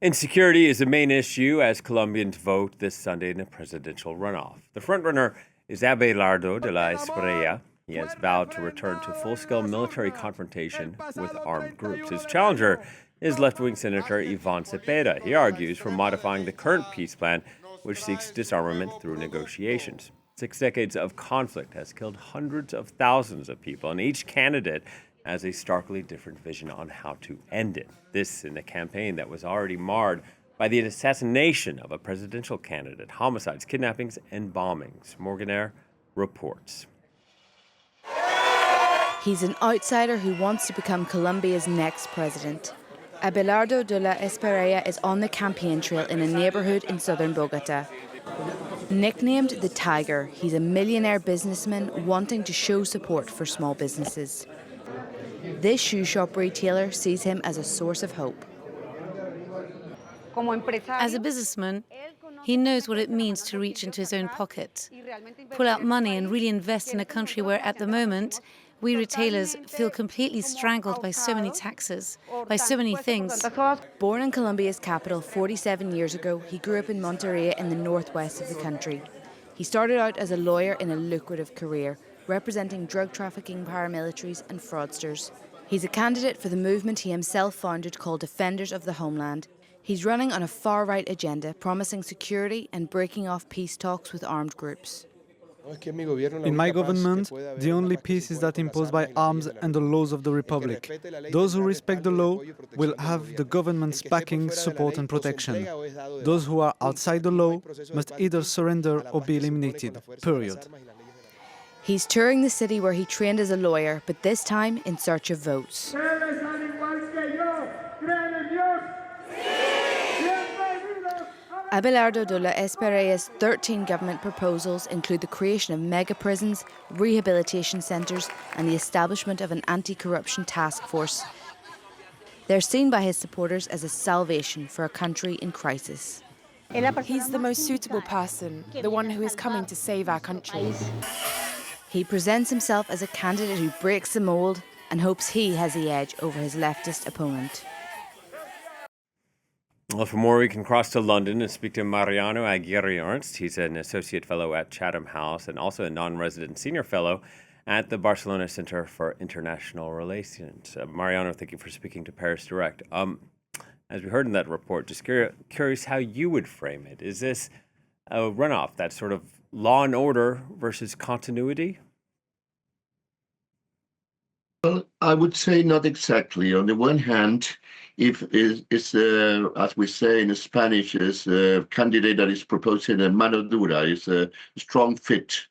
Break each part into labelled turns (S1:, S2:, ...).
S1: Insecurity is the main issue as Colombians vote this Sunday in a presidential runoff. The frontrunner is Abelardo de la Espriella. He has vowed to return to full-scale military confrontation with armed groups. His challenger is left-wing Senator Iván Cepeda. He argues for modifying the current peace plan, which seeks disarmament through negotiations. 6 decades of conflict has killed hundreds of thousands of people, and each candidate has a starkly different vision on how to end it. This in a campaign that was already marred by the assassination of a presidential candidate, homicides, kidnappings, and bombings. Morganair reports.
S2: He's an outsider who wants to become Colombia's next president. Abelardo de la Espriella is on the campaign trail in a neighborhood in southern Bogota. Nicknamed the Tiger, he's a millionaire businessman wanting to show support for small businesses. This shoe shop retailer sees him as a source of hope.
S3: As a businessman, he knows what it means to reach into his own pocket, pull out money and really invest in a country where at the moment we retailers feel completely strangled by so many taxes, by so many things.
S2: Born in Colombia's capital 47 years ago, he grew up in Monterrey in the northwest of the country. He started out as a lawyer in a lucrative career, representing drug trafficking paramilitaries and fraudsters. He's a candidate for the movement he himself founded called Defenders of the Homeland. He's running on a far-right agenda, promising security and breaking off peace talks with armed groups.
S4: In my government, the only peace is that imposed by arms and the laws of the Republic. Those who respect the law will have the government's backing, support and protection. Those who are outside the law must either surrender or be eliminated, period.
S2: He's touring the city where he trained as a lawyer, but this time in search of votes. Abelardo de la Espriella's 13 government proposals include the creation of mega prisons, rehabilitation centres and the establishment of an anti-corruption task force. They're seen by his supporters as a salvation for a country in crisis.
S5: He's the most suitable person, the one who is coming to save our country.
S2: He presents himself as a candidate who breaks the mould and hopes he has the edge over his leftist opponent.
S1: Well, for more, we can cross to London and speak to Mariano Aguirre Ernst. He's an associate fellow at Chatham House and also a non-resident senior fellow at the Barcelona Center for International Relations. Mariano, thank you for speaking to Paris Direct. As we heard in that report, just curious how you would frame it. Is this a runoff, that sort of law and order versus continuity?
S6: Well, I would say not exactly. On the one hand, if it's as we say in Spanish, is a candidate that is proposing a mano dura, is a strong fit,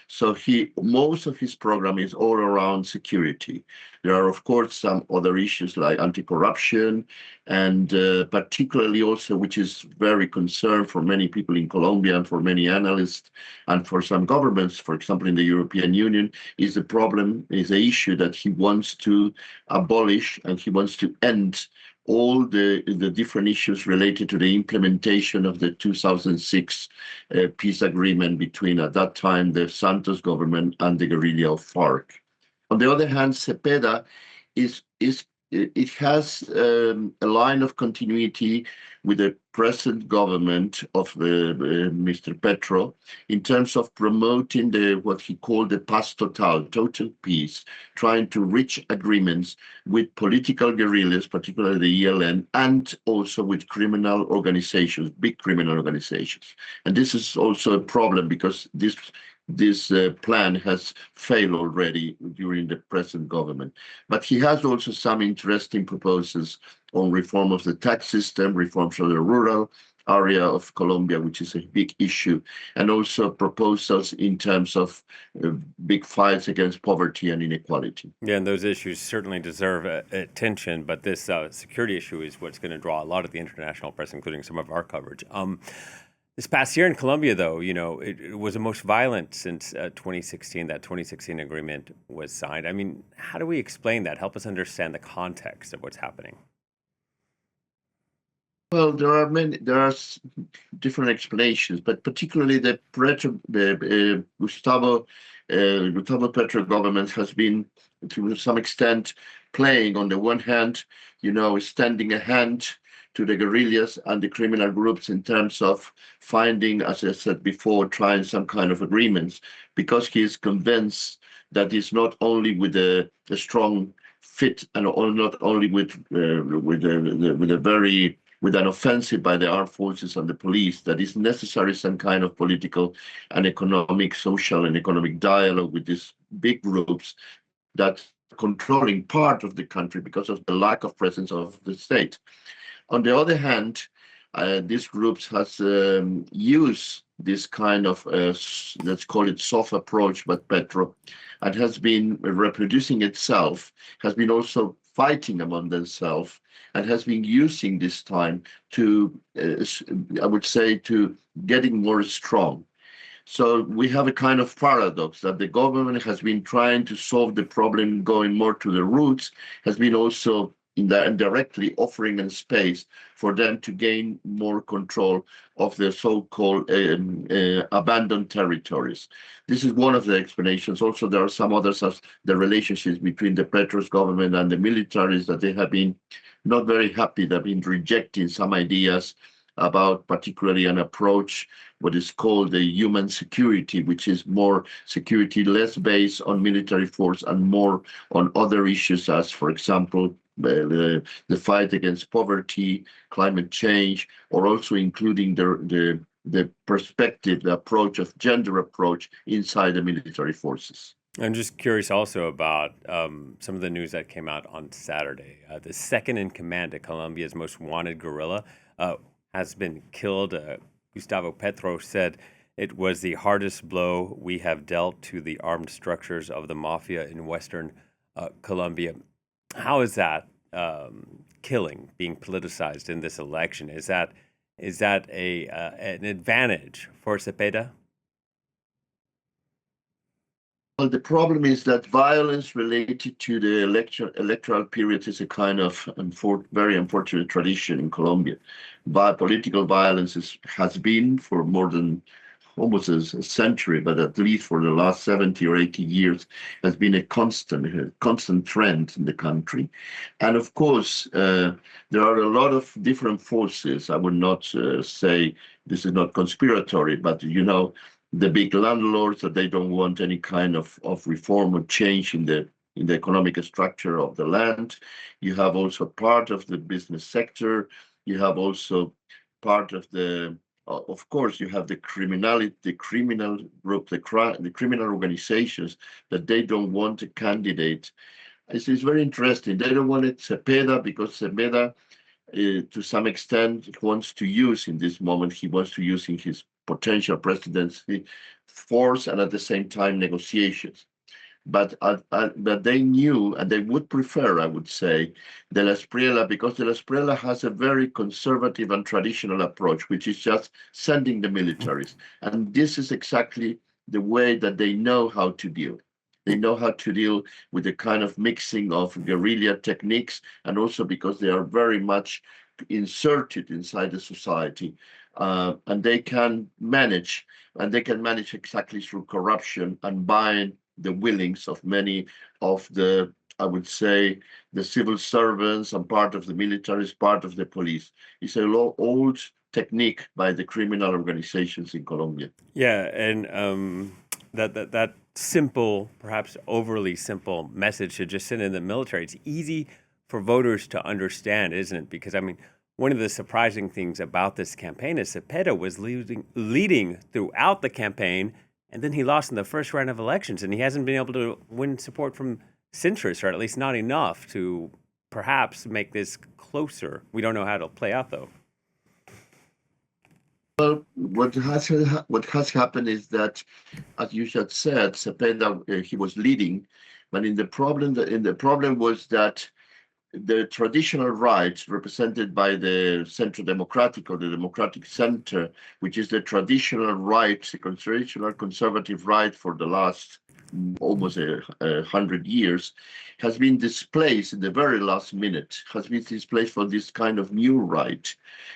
S6: So most of his program is all around security. There are, of course, some other issues like anti-corruption, and particularly also, which is very concerned for many people in Colombia and for many analysts and for some governments, for example, in the European Union, is the issue that he wants to abolish and he wants to end all the different issues related to the implementation of the 2006 peace agreement between, at that time, the Santos government and the guerrilla of FARC. On the other hand, Cepeda it has a line of continuity with the present government of Mr. Petro in terms of promoting what he called the paz total peace, trying to reach agreements with political guerrillas, particularly the ELN, and also with criminal organizations, big criminal organizations. And this is also a problem because this plan has failed already during the present government. But he has also some interesting proposals on reform of the tax system, reforms of the rural area of Colombia, which is a big issue, and also proposals in terms of big fights against poverty and inequality.
S1: Yeah, and those issues certainly deserve attention, but this security issue is what's going to draw a lot of the international press, including some of our coverage. This past year in Colombia, though, it was the most violent since 2016. That 2016 agreement was signed. I mean, how do we explain that? Help us understand the context of what's happening.
S6: Well, there are different explanations, but particularly the Gustavo Petro government has been, to some extent, playing on the one hand, extending a hand to the guerrillas and the criminal groups in terms of finding, as I said before, trying some kind of agreements, because he is convinced that it's not only with a strong fit and not only with an offensive by the armed forces and the police, that is necessary some kind of political and economic, social and economic dialogue with these big groups that controlling part of the country because of the lack of presence of the state. On the other hand, these groups has used this kind of, let's call it soft approach, but Petro, and has been reproducing itself, has been also fighting among themselves, and has been using this time to, I would say, to getting more strong. So we have a kind of paradox that the government has been trying to solve the problem going more to the roots, has been also indirectly offering a space for them to gain more control of the so-called abandoned territories. This is one of the explanations. Also, there are some others, as the relationships between the Petro's government and the militaries, that they have been not very happy. They've been rejecting some ideas about particularly an approach, what is called the human security, which is more security less based on military force and more on other issues, as, for example, the fight against poverty, climate change, or also including the perspective, the approach of gender approach inside the military forces.
S1: I'm just curious also about some of the news that came out on Saturday. The second in command of Colombia's most wanted guerrilla has been killed. Gustavo Petro said it was the hardest blow we have dealt to the armed structures of the mafia in Western Colombia. How is that killing being politicized in this election? Is that an advantage for Cepeda?
S6: Well, the problem is that violence related to the electoral period is a kind of very unfortunate tradition in Colombia. But political violence has been for more than almost a century, but at least for the last 70 or 80 years, has been a constant trend in the country. And of course, there are a lot of different forces. I would not say this is not conspiratory, but the big landlords, that they don't want any kind of reform or change in the economic structure of the land. You have also part of the business sector. You have also part of of course, you have the criminal group, the criminal organizations, that they don't want a candidate. It's very interesting. They don't want it Cepeda because Cepeda, to some extent, wants to use in this moment, he wants to use in his potential presidency force and at the same time negotiations. But they knew, and they would prefer, I would say, the Espriella, because the Espriella has a very conservative and traditional approach, which is just sending the militaries. And this is exactly the way that they know how to deal. They know how to deal with the kind of mixing of guerrilla techniques, and also because they are very much inserted inside the society. And they can manage exactly through corruption and buying the willings of many of the, I would say, the civil servants and part of the militaries, part of the police. It's an old technique by the criminal organizations in Colombia.
S1: Yeah, and that simple, perhaps overly simple message should just send in the military. It's easy for voters to understand, isn't it? Because, one of the surprising things about this campaign is Cepeda was leading throughout the campaign, and then he lost in the first round of elections, and he hasn't been able to win support from centrists, or at least not enough to perhaps make this closer. We don't know how it'll play out, though.
S6: Well, what has happened is that, as you just said, Cepeda, he was leading, but the problem was that the traditional right represented by the Centro Democrático, the Democratic Center, which is the traditional right, the traditional conservative right for the last almost 100 years, has been displaced in the very last minute, has been displaced for this kind of new right,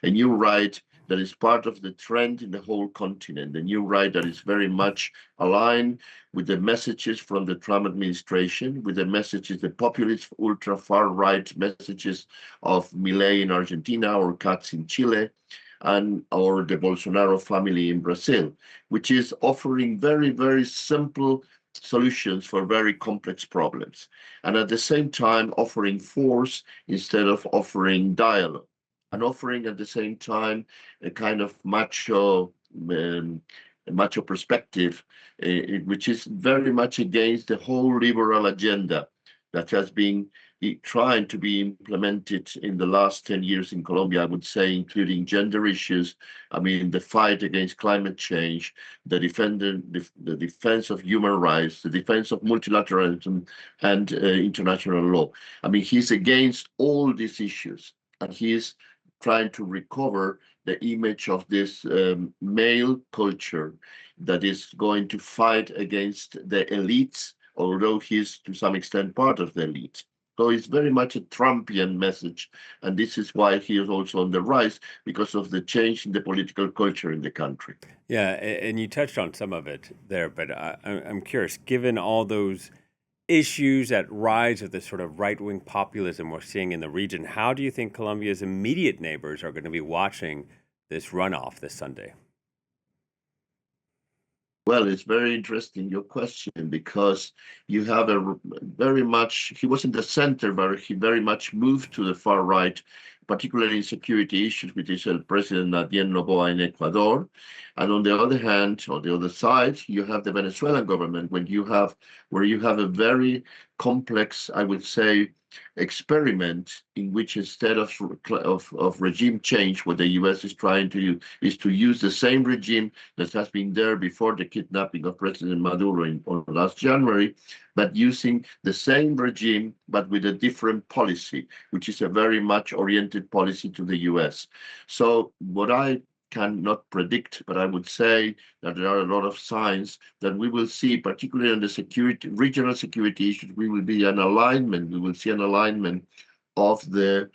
S6: a new right that is part of the trend in the whole continent. The new right that is very much aligned with the messages from the Trump administration, with the messages, the populist ultra far right messages of Milei in Argentina or Katz in Chile, and or the Bolsonaro family in Brazil, which is offering very, very simple solutions for very complex problems, and at the same time offering force instead of offering dialogue, and offering at the same time a kind of macho perspective, which is very much against the whole liberal agenda that has been trying to be implemented in the last 10 years in Colombia, I would say, including gender issues. I mean, the fight against climate change, the defense of human rights, the defense of multilateralism and international law. I mean, he's against all these issues, and he's trying to recover the image of this male culture that is going to fight against the elites, although he's to some extent part of the elite. So it's very much a Trumpian message, and this is why he is also on the rise, because of the change in the political culture in the country.
S1: Yeah, and you touched on some of it there, but I'm curious, given all those issues, that rise of the sort of right-wing populism we're seeing in the region, how do you think Colombia's immediate neighbors are going to be watching this runoff this Sunday?
S6: Well, it's very interesting, your question, because you have he was in the center, but he very much moved to the far right, particularly in security issues, which is President Daniel Noboa in Ecuador. And on the other hand, on the other side, you have the Venezuelan government, where you have a very complex, I would say, experiment in which instead of regime change, what the US is trying to do is to use the same regime that has been there before the kidnapping of President Maduro on last January, but using the same regime, but with a different policy, which is a very much oriented policy to the US. So what I cannot predict, but I would say that there are a lot of signs that we will see, particularly on the regional security issues, we will see an alignment of the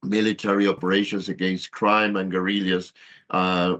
S6: military operations against crime and guerrillas,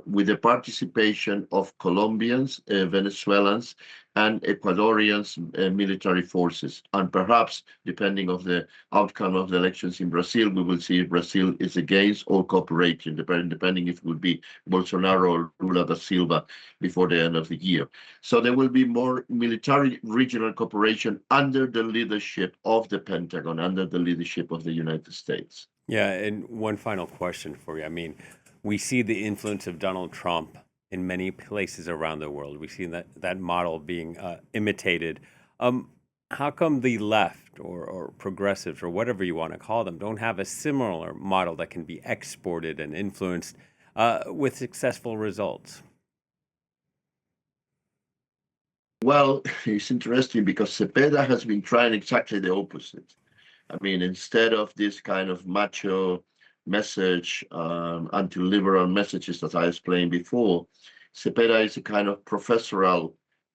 S6: with the participation of Colombians, Venezuelans, and Ecuadorians military forces. And perhaps, depending on the outcome of the elections in Brazil, we will see if Brazil is against or cooperating, depending if it will be Bolsonaro or Lula da Silva before the end of the year. So there will be more military regional cooperation under the leadership of the Pentagon, under the leadership of the United States.
S1: Yeah, and one final question for you. I mean, we see the influence of Donald Trump in many places around the world. We've seen that model being imitated. How come the left or progressives or whatever you want to call them don't have a similar model that can be exported and influenced with successful results?
S6: Well, it's interesting because Cepeda has been trying exactly the opposite. I mean, instead of this kind of macho message, anti-liberal messages that I explained before, Cepeda is a kind of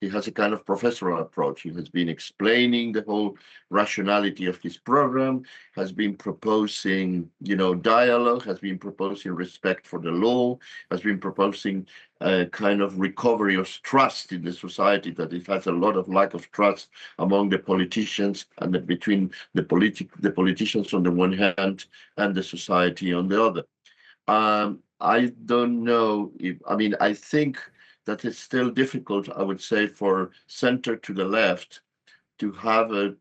S6: he has a kind of professoral approach. He has been explaining the whole rationality of his program, has been proposing, dialogue, has been proposing respect for the law, has been proposing a kind of recovery of trust in the society, that it has a lot of lack of trust among the politicians and between the politicians on the one hand and the society on the other. I don't know I think that it's still difficult, I would say, for center to the left to have a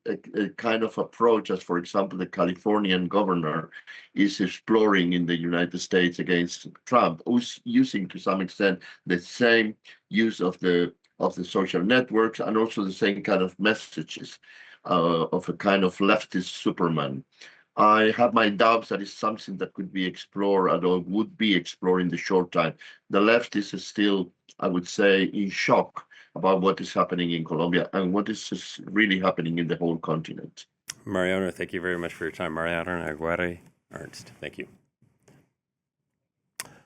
S6: kind of approach as, for example, the Californian governor is exploring in the United States against Trump, who's using to some extent the same use of the social networks and also the same kind of messages of a kind of leftist Superman. I have my doubts that it's something that could be explored or would be explored in the short time. The left is still, I would say, in shock about what is happening in Colombia and what is really happening in the whole continent.
S1: Mariano, thank you very much for your time. Mariano Aguirre Ernst, thank you.